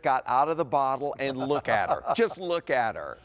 got out of the bottle, and look at her. Just look at her.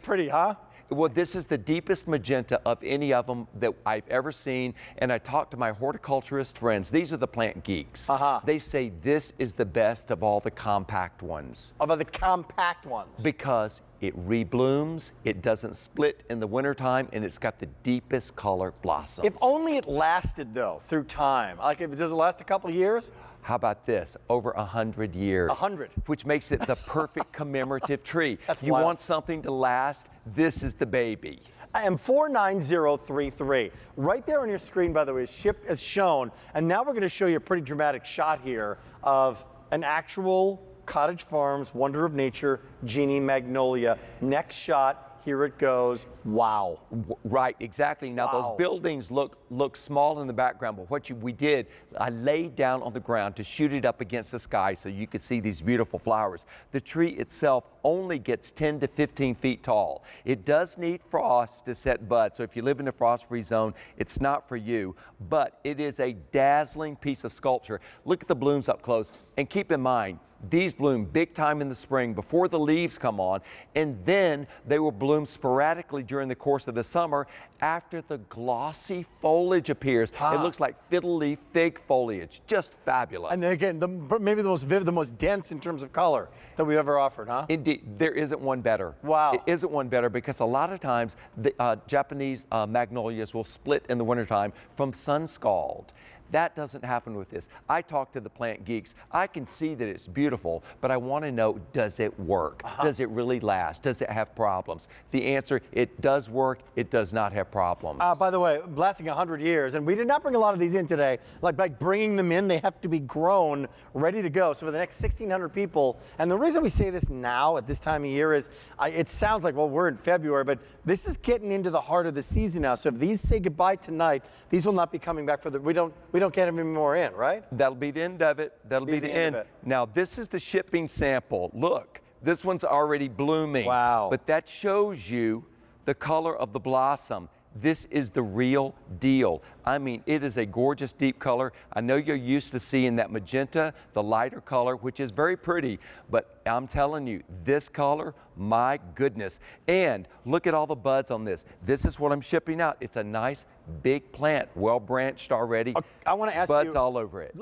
Pretty, huh? Well, this is the deepest magenta of any of them that I've ever seen. And I talked to my horticulturist friends. These are the plant geeks. They say this is the best of all the compact ones. Of the compact ones. Because it reblooms, it doesn't split in the wintertime, and it's got the deepest color blossoms. If only it lasted, though, through time. Like, does it last a couple of years? How about this? Over 100 years. 100. Which makes it the perfect commemorative tree. That's you wild. want something to last, this is the baby. I am 49033. Right there on your screen, by the way, ship as shown. And now we're going to show you a pretty dramatic shot here of an actual Cottage Farms Wonder of Nature Genie Magnolia. Next shot. Here it goes. Wow. Right, exactly. Now Wow. those buildings look small in the background, but what we did, I laid down on the ground to shoot it up against the sky so you could see these beautiful flowers. The tree itself only gets 10 to 15 feet tall. It does need frost to set bud, so if you live in a frost-free zone, it's not for you, but it is a dazzling piece of sculpture. Look at the blooms up close, and keep in mind, these bloom big time in the spring before the leaves come on, and then they will bloom sporadically during the course of the summer after the glossy foliage appears. It looks like fiddle leaf fig foliage. Just fabulous. And again, maybe the most vivid, the most dense in terms of color that we've ever offered, huh? Indeed, there isn't one better. Wow. It isn't one better because a lot of times the Japanese magnolias will split in the wintertime from sun scald. That doesn't happen with this. I talk to the plant geeks. I can see that it's beautiful, but I want to know, does it work? Does it really last? Does it have problems? The answer, it does work. It does not have problems. By the way, lasting 100 years, and we did not bring a lot of these in today. Like by bringing them in, they have to be grown, ready to go. So for the next 1,600 people, and the reason we say this now at this time of year is, it sounds like, well, we're in February, but this is getting into the heart of the season now. So if these say goodbye tonight, these will not be coming back for the, we don't get any more in, right? That'll be the end of it. That'll be the end. Now, this is the shipping sample. Look, this one's already blooming. Wow. But that shows you the color of the blossom. This is the real deal. I mean, it is a gorgeous deep color. I know you're used to seeing that magenta, the lighter color, which is very pretty, but I'm telling you, this color, my goodness. And look at all the buds on this. This is what I'm shipping out. It's a nice big plant, well branched already. I want to ask buds you all over it.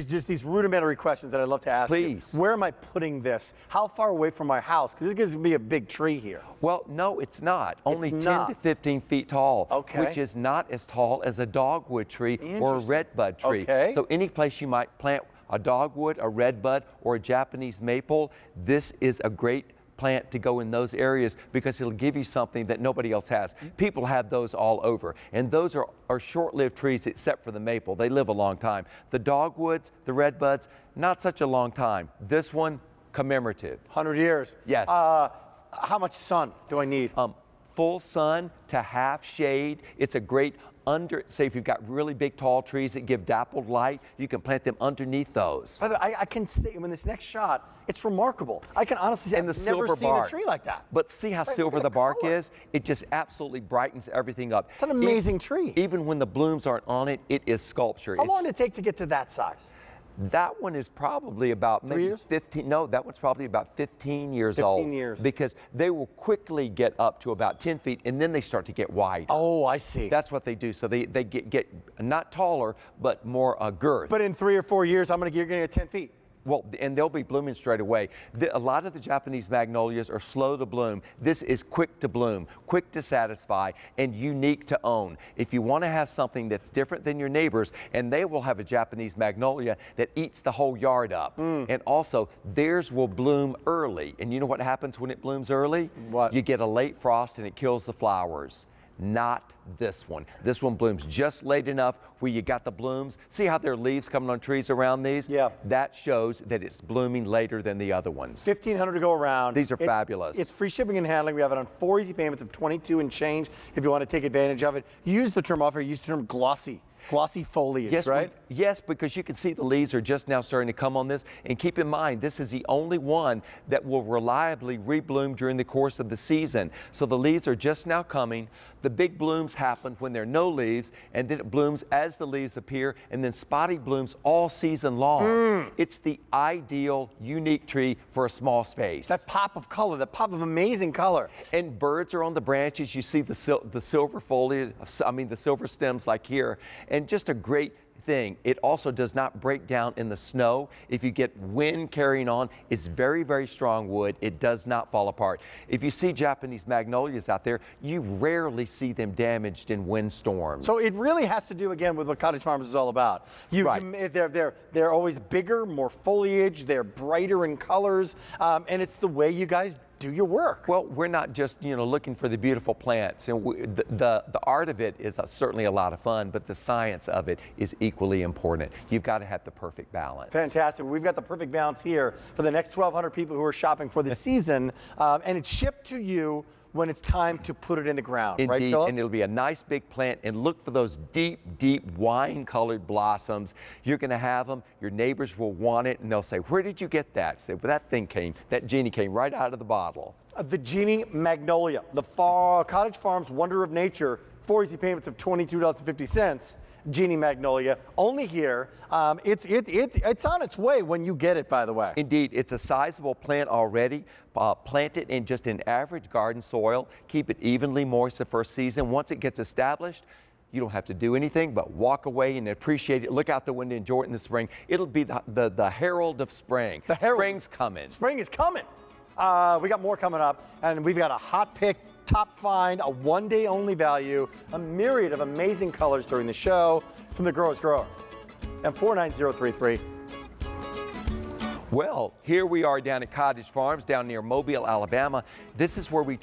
just these rudimentary questions that I'd love to ask Please. you. Where am I putting this? How far away from my house? Because this is going to be a big tree here. Well, no, it's not. Only 10 not. to 15 feet tall, Okay. which is not as tall as a dogwood tree or a redbud tree. Okay. So any place you might plant a dogwood, a redbud, or a Japanese maple, this is a great plant to go in those areas because it'll give you something that nobody else has. People have those all over, and those are short-lived trees except for the maple. They live a long time. The dogwoods, the redbuds, not such a long time. This one, commemorative. 100 years. Yes. How much sun do I need? Full sun to half shade. It's a great say if you've got really big tall trees that give dappled light, you can plant them underneath those. By the way, I can see in this next shot, it's remarkable. I can honestly say And the I've never silver seen bark. a tree like that. But see how silver look the at the bark color. is? It just absolutely brightens everything up. It's an amazing tree. Even when the blooms aren't on it, it is sculpture. How long did it take to get to that size? That one is probably about maybe 3 years? 15. No, that one's probably about 15 years old. 15 years. Because they will quickly get up to about 10 feet and then they start to get wide. Oh, I see. That's what they do. So they get not taller, but more girth. But in 3 or 4 years, you're going to get 10 feet. Well, and they'll be blooming straight away. A lot of the Japanese magnolias are slow to bloom. This is quick to bloom, quick to satisfy, and unique to own. If you want to have something that's different than your neighbors, and they will have a Japanese magnolia that eats the whole yard up. And also, theirs will bloom early. And you know what happens when it blooms early? What? You get a late frost and it kills the flowers. Not this one. This one blooms just late enough where you got the blooms. See how there are leaves coming on trees around these? Yeah. That shows that it's blooming later than the other ones. 1,500 to go around. These are fabulous. It's free shipping and handling. We have it on 4 easy payments of 22 and change if you want to take advantage of it. You use the term offer, you use the term glossy foliage, Yes, right? Yes, because you can see the leaves are just now starting to come on this. And keep in mind, this is the only one that will reliably rebloom during the course of the season. So the leaves are just now coming. The big blooms happen when there are no leaves, and then it blooms as the leaves appear, and then spotty blooms all season long. It's the ideal, unique tree for a small space. That pop of color, that pop of amazing color. And birds are on the branches. You see the silver foliage, the silver stems like here, and just a great thing. It also does not break down in the snow. If you get wind carrying on, it's very, very strong wood. It does not fall apart. If you see Japanese magnolias out there, you rarely see them damaged in windstorms. So it really has to do, again, with what Cottage Farms is all about. They're always bigger, more foliage, they're brighter in colors, and it's the way you guys do your work. Well, we're not just looking for the beautiful plants, and the art of it is certainly a lot of fun, but the science of it is equally important. You've got to have the perfect balance. Fantastic. We've got the perfect balance here for the next 1,200 people who are shopping for the season, and it's shipped to you when it's time to put it in the ground. Indeed, right, Philip? and it'll be a nice big plant, and look for those deep, deep wine-colored blossoms. You're going to have them. Your neighbors will want it, and they'll say, "Where did you get that?" Say, "Well, that genie came right out of the bottle." The Genie Magnolia, the Cottage Farms Wonder of Nature, 4 easy payments of $22.50. Genie Magnolia, only here. It's on its way when you get it, by the way. Indeed, it's a sizable plant already. Plant it in just an average garden soil. Keep it evenly moist the first season. Once it gets established, you don't have to do anything but walk away and appreciate it. Look out the window, enjoy it in the spring. It'll be the herald of spring. Spring's coming. Spring is coming. We got more coming up, and we've got a hot pick, top find, a one-day only value, a myriad of amazing colors during the show from the Growers Grower. And 49033. Well, here we are down at Cottage Farms down near Mobile, Alabama. This is where we